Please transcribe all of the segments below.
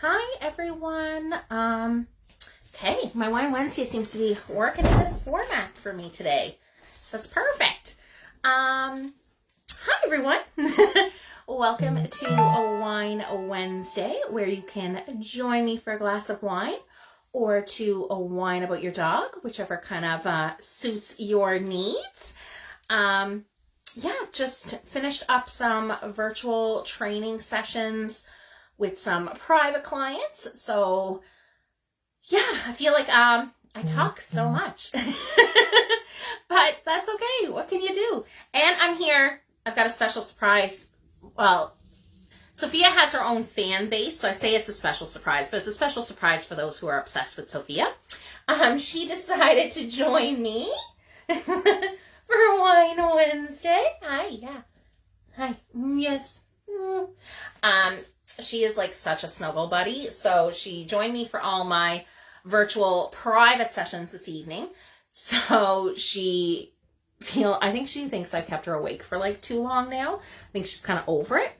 Hi everyone. Okay, my Whine Wednesday seems to be working in this format for me today. So it's perfect. Hi everyone. Welcome to a Whine Wednesday where you can join me for a glass of wine or to a whine about your dog, whichever kind of suits your needs. Just finished up some virtual training sessions with some private clients. So I feel like I talk so much, but that's okay. What can you do? And I'm here. I've got a special surprise. Well, Sofia has her own fan base, so I say it's a special surprise, but it's a special surprise for those who are obsessed with Sofia. She decided to join me for Whine Wednesday. Hi, yeah. Hi. Yes. She is like such a snuggle buddy. So she joined me for all my virtual private sessions this evening. So I think she thinks I kept her awake for like too long now. I think she's kind of over it.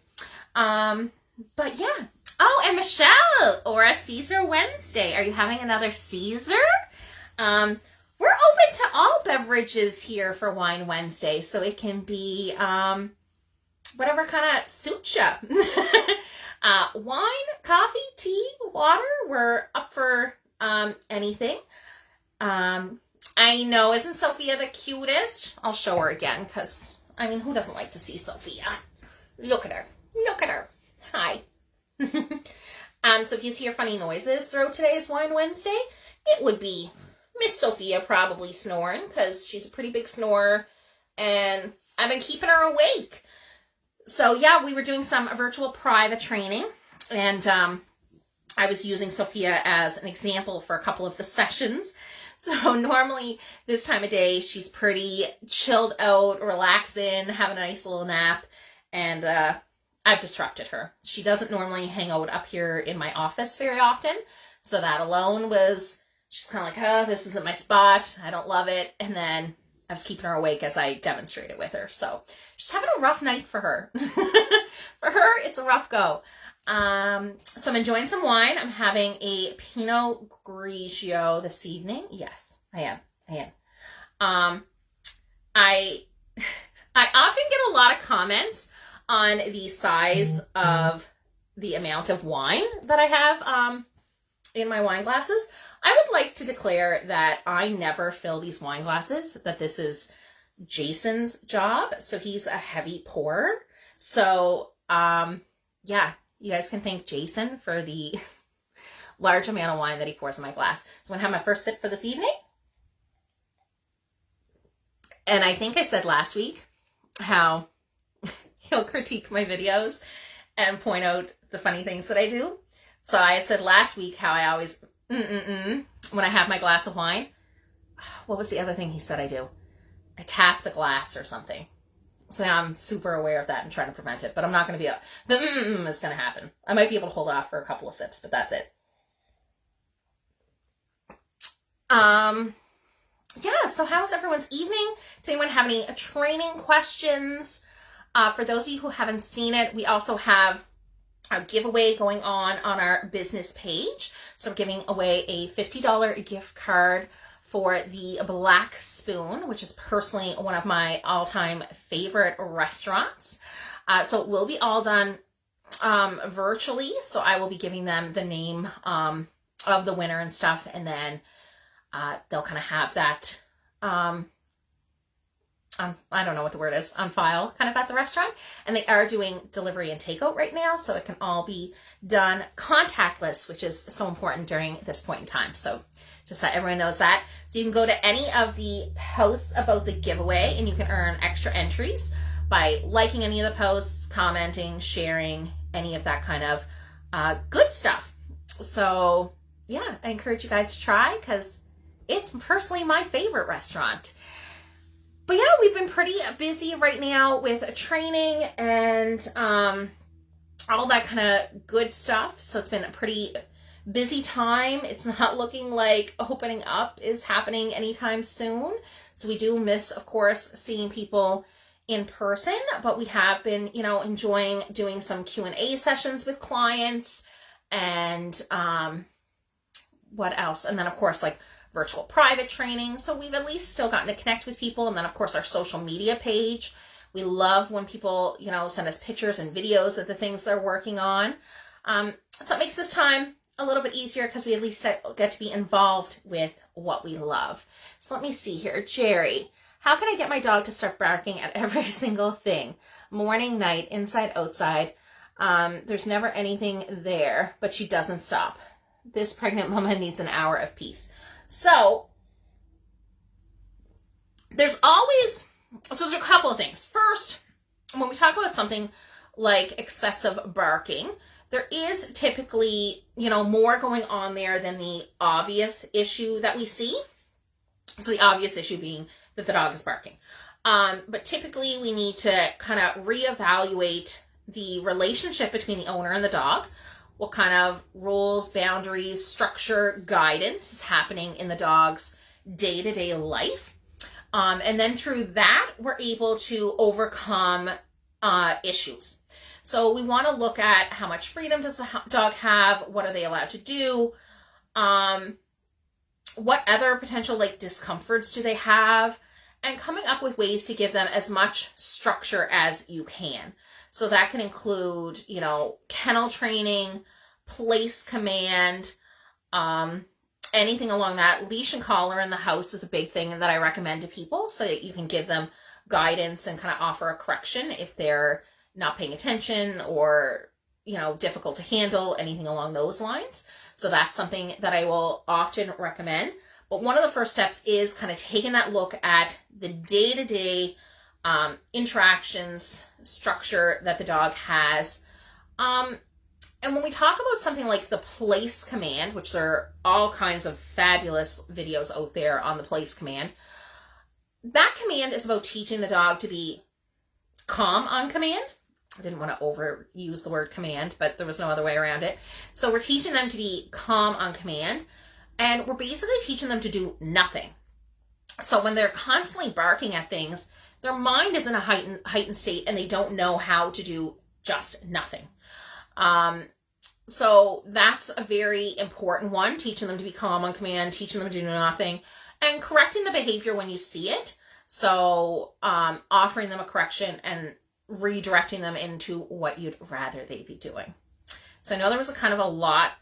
But yeah. Oh, and Michelle, or a Caesar Wednesday. Are you having another Caesar? We're open to all beverages here for Whine Wednesday. So it can be, whatever kind of suits you. Wine, coffee, tea, water, we're up for anything. I know, isn't Sofia the cutest? I'll show her again because, who doesn't like to see Sofia? Look at her. Look at her. Hi. So if you hear funny noises throughout today's Whine Wednesday, it would be Miss Sofia probably snoring because she's a pretty big snorer and I've been keeping her awake. So yeah, we were doing some virtual private training and I was using Sofia as an example for a couple of the sessions. So normally this time of day, she's pretty chilled out, relaxing, having a nice little nap, and I've disrupted her. She doesn't normally hang out up here in my office very often. So that alone she's kind of like, oh, this isn't my spot. I don't love it. And then I was keeping her awake as I demonstrated with her. So she's having a rough night for her. For her, it's a rough go. So I'm enjoying some wine. I'm having a Pinot Grigio this evening. Yes, I am. I often get a lot of comments on the size of the amount of wine that I have in my wine glasses. I would like to declare that I never fill these wine glasses, that this is Jason's job. So he's a heavy pourer. So, you guys can thank Jason for the large amount of wine that he pours in my glass. So I'm going to have my first sip for this evening. And I think I said last week how he'll critique my videos and point out the funny things that I do. So I had said last week how I always when I have my glass of wine. What was the other thing he said I do? I tap the glass or something. So now I'm super aware of that and trying to prevent it. But I'm not going to be is going to happen. I might be able to hold off for a couple of sips, but that's it. So how's everyone's evening? Does anyone have any training questions? For those of you who haven't seen it, we also have a giveaway going on our business page. So we're giving away a $50 gift card for the Black Spoon, which is personally one of my all-time favorite restaurants. So it will be all done virtually. So I will be giving them the name of the winner and stuff, and then they'll kind of have that I don't know what the word is, on file kind of at the restaurant. And they are doing delivery and takeout right now, so it can all be done contactless, which is so important during this point in time. So just so everyone knows that. So you can go to any of the posts about the giveaway and you can earn extra entries by liking any of the posts, commenting, sharing, any of that kind of good stuff. So yeah, I encourage you guys to try because it's personally my favorite restaurant. But yeah, we've been pretty busy right now with training and all that kind of good stuff. So it's been a pretty busy time. It's not looking like opening up is happening anytime soon. So we do miss, of course, seeing people in person, but we have been, enjoying doing some Q&A sessions with clients and what else? And then of course, like virtual private training. So we've at least still gotten to connect with people. And then of course our social media page. We love when people, you know, send us pictures and videos of the things they're working on. So it makes this time a little bit easier because we at least get to be involved with what we love. So let me see here. Jerry, how can I get my dog to start barking at every single thing? Morning, night, inside, outside. There's never anything there, but she doesn't stop. This pregnant mama needs an hour of peace. So there's a couple of things. First, when we talk about something like excessive barking, there is typically, you know, more going on there than the obvious issue that we see. So the obvious issue being that the dog is barking. But typically we need to kind of reevaluate the relationship between the owner and the dog. What kind of rules, boundaries, structure, guidance is happening in the dog's day-to-day life. And then through that, we're able to overcome issues. So we want to look at how much freedom does the dog have? What are they allowed to do? What other potential like discomforts do they have? And coming up with ways to give them as much structure as you can. So that can include, you know, kennel training, place command, anything along that. Leash and collar in the house is a big thing that I recommend to people so that you can give them guidance and kind of offer a correction if they're not paying attention or, you know, difficult to handle, anything along those lines. So that's something that I will often recommend. But one of the first steps is kind of taking that look at the day-to-day interactions, structure that the dog has. And when we talk about something like the place command, which there are all kinds of fabulous videos out there on the place command, that command is about teaching the dog to be calm on command. I didn't want to overuse the word command, but there was no other way around it. So we're teaching them to be calm on command, and we're basically teaching them to do nothing. So when they're constantly barking at things, their mind is in a heightened state and they don't know how to do just nothing. So that's a very important one, teaching them to be calm on command, teaching them to do nothing, and correcting the behavior when you see it. So offering them a correction and redirecting them into what you'd rather they be doing. So I know there was a kind of a lot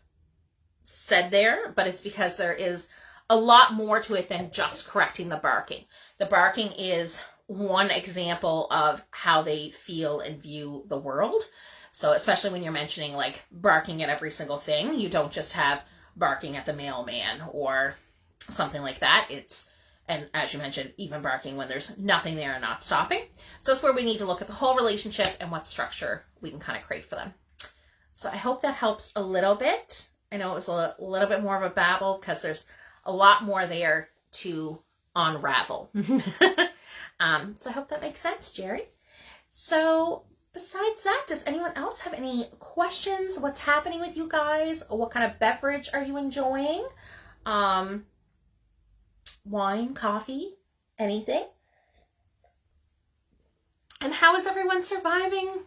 said there, but it's because there is a lot more to it than just correcting the barking. The barking is one example of how they feel and view the world. So especially when you're mentioning like barking at every single thing, you don't just have barking at the mailman or something like that. And as you mentioned, even barking when there's nothing there and not stopping. So that's where we need to look at the whole relationship and what structure we can kind of create for them. So I hope that helps a little bit. I know it was a little bit more of a babble because there's a lot more there to unravel. So I hope that makes sense, Jerry. So besides that, does anyone else have any questions? What's happening with you guys? Or what kind of beverage are you enjoying? Wine, coffee, anything? And how is everyone surviving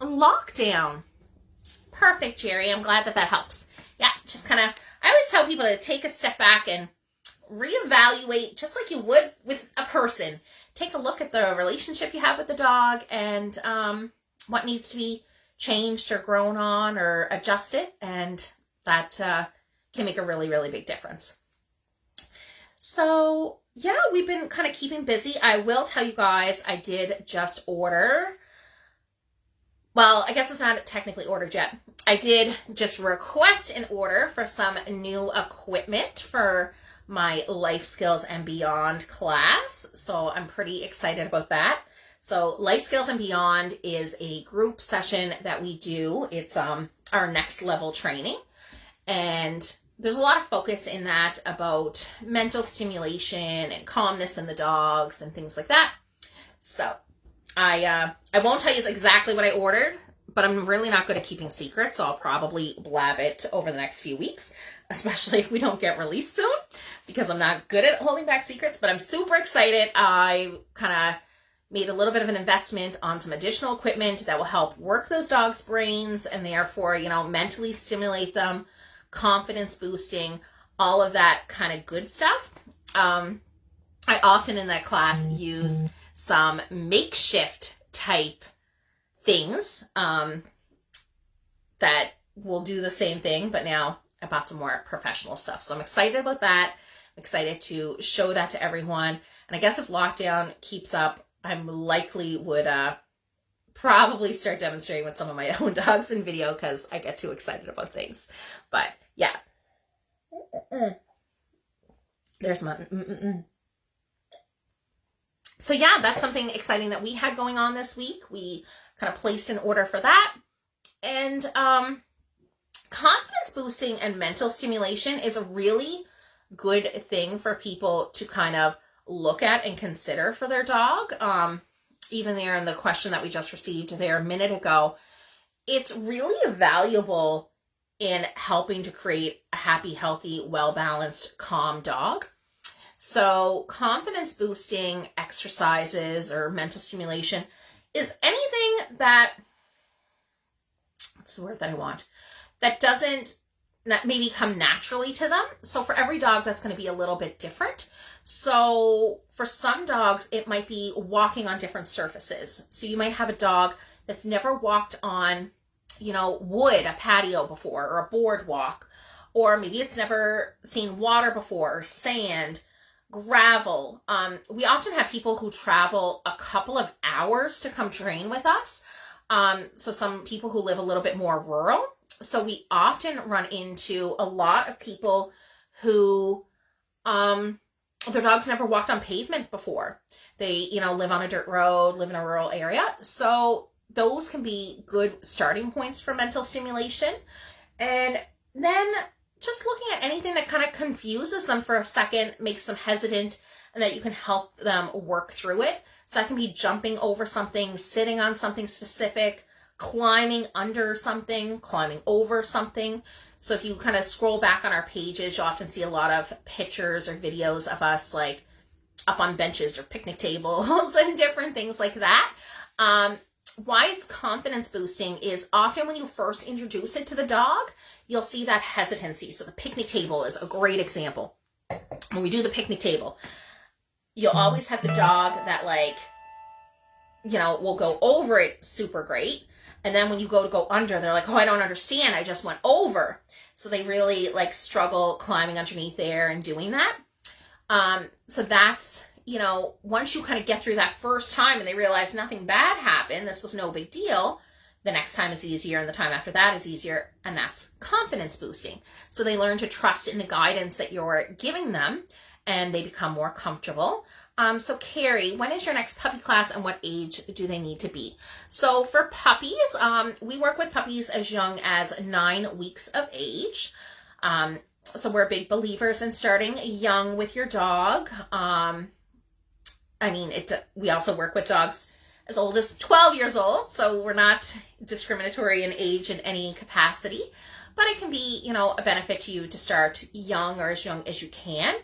lockdown? Perfect, Jerry. I'm glad that helps. Yeah, just kind of, I always tell people to take a step back and reevaluate, just like you would with a person. Take a look at the relationship you have with the dog and what needs to be changed or grown on or adjusted. And that can make a really, really big difference. So yeah, we've been kind of keeping busy. I will tell you guys, I did just order. Well, I guess it's not technically ordered yet. I did just request an order for some new equipment for my Life Skills and Beyond class. So I'm pretty excited about that. So Life Skills and Beyond is a group session that we do. It's our next level training. And there's a lot of focus in that about mental stimulation and calmness in the dogs and things like that. So I won't tell you exactly what I ordered, but I'm really not good at keeping secrets, so I'll probably blab it over the next few weeks, especially if we don't get released soon, because I'm not good at holding back secrets, but I'm super excited. I kind of made a little bit of an investment on some additional equipment that will help work those dogs' brains and therefore, mentally stimulate them, confidence boosting, all of that kind of good stuff. I often in that class use some makeshift type things that will do the same thing, but now I bought some more professional stuff. So I'm excited about that. I'm excited to show that to everyone. And I guess if lockdown keeps up, I likely would probably start demonstrating with some of my own dogs in video because I get too excited about things. But yeah. There's my... So yeah, that's something exciting that we had going on this week. We kind of placed an order for that. And confidence boosting and mental stimulation is a really good thing for people to kind of look at and consider for their dog. Even there in the question that we just received there a minute ago, it's really valuable in helping to create a happy, healthy, well-balanced, calm dog. So confidence boosting exercises or mental stimulation is anything that, what's the word that I want, that doesn't maybe come naturally to them. So for every dog, that's going to be a little bit different. So for some dogs, it might be walking on different surfaces. So you might have a dog that's never walked on, wood, a patio before, or a boardwalk, or maybe it's never seen water before, or sand, gravel. We often have people who travel a couple of hours to come train with us. So some people who live a little bit more rural. So we often run into a lot of people who, their dogs never walked on pavement before. They, live on a dirt road, live in a rural area. So those can be good starting points for mental stimulation. And then just looking at anything that kind of confuses them for a second, makes them hesitant, and that you can help them work through it. So that can be jumping over something, sitting on something specific, climbing under something, climbing over something. So if you kind of scroll back on our pages, you'll often see a lot of pictures or videos of us like up on benches or picnic tables and different things like that. Why it's confidence boosting is often when you first introduce it to the dog, you'll see that hesitancy. So the picnic table is a great example. When we do the picnic table, you'll always have the dog that will go over it super great. And then when you go to go under, they're like, oh, I don't understand. I just went over. So they really struggle climbing underneath there and doing that. So that's, once you kind of get through that first time and they realize nothing bad happened, this was no big deal, the next time is easier and the time after that is easier. And that's confidence boosting. So they learn to trust in the guidance that you're giving them and they become more comfortable. So Carrie, when is your next puppy class and what age do they need to be? So for puppies, we work with puppies as young as 9 weeks of age. So we're big believers in starting young with your dog. We also work with dogs as old as 12 years old. So we're not discriminatory in age in any capacity, but it can be, a benefit to you to start young or as young as you can.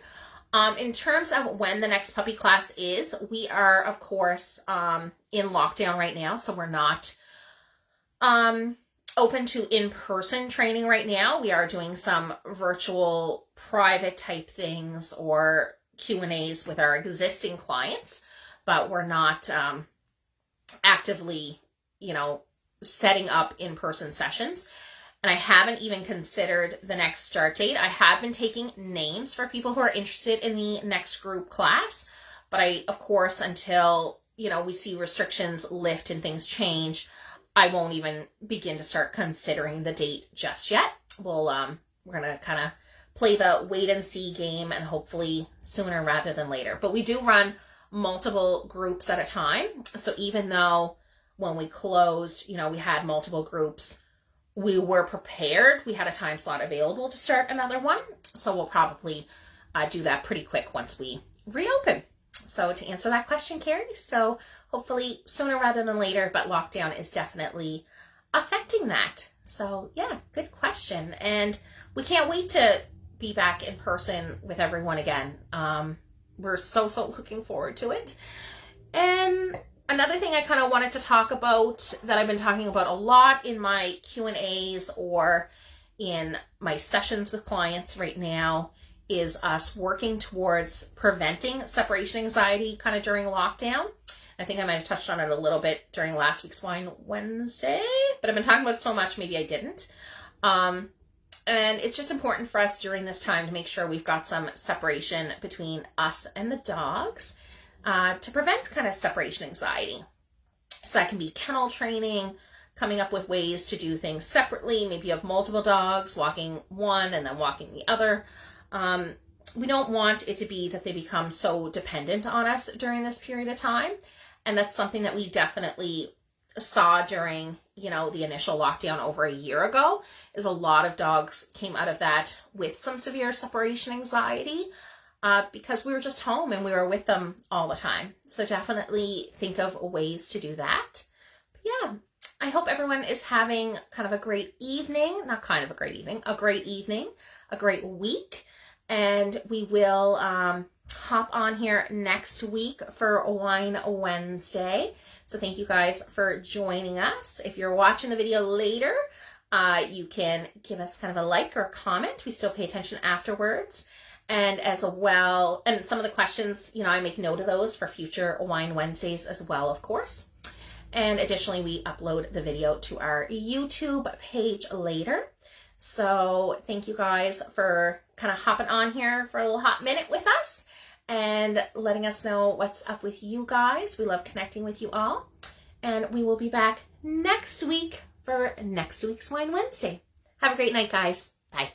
In terms of when the next puppy class is, we are, of course, in lockdown right now. So we're not open to in-person training right now. We are doing some virtual private type things or Q&As with our existing clients, but we're not actively, setting up in-person sessions. And I haven't even considered the next start date. I have been taking names for people who are interested in the next group class. But I, of course, until, we see restrictions lift and things change, I won't even begin to start considering the date just yet. We're going to kind of play the wait and see game and hopefully sooner rather than later. But we do run multiple groups at a time. So even though when we closed, we had multiple groups, we were prepared. We had a time slot available to start another one. So we'll probably do that pretty quick once we reopen. So to answer that question, Carrie, so hopefully sooner rather than later, but lockdown is definitely affecting that. So yeah, good question. And we can't wait to be back in person with everyone again. We're so looking forward to it. And another thing I kind of wanted to talk about that I've been talking about a lot in my Q&As or in my sessions with clients right now is us working towards preventing separation anxiety kind of during lockdown. I think I might have touched on it a little bit during last week's Whine Wednesday, but I've been talking about it so much, maybe I didn't. And it's just important for us during this time to make sure we've got some separation between us and the dogs to prevent kind of separation anxiety. So that can be kennel training, coming up with ways to do things separately. Maybe you have multiple dogs, walking one and then walking the other. We don't want it to be that they become so dependent on us during this period of time. And that's something that we definitely saw during, the initial lockdown over a year ago, is a lot of dogs came out of that with some severe separation anxiety because we were just home and we were with them all the time. So definitely think of ways to do that. But yeah, I hope everyone is having kind of a great evening, not kind of a great evening, a great evening, a great week. And we will hop on here next week for Whine Wednesday. So thank you guys for joining us. If you're watching the video later, you can give us kind of a like or a comment. We still pay attention afterwards. And as well, and some of the questions, I make note of those for future Whine Wednesdays as well, of course. And additionally, we upload the video to our YouTube page later. So thank you guys for kind of hopping on here for a little hot minute with us and letting us know what's up with you guys. We love connecting with you all. And we will be back next week for next week's Whine Wednesday. Have a great night, guys. Bye.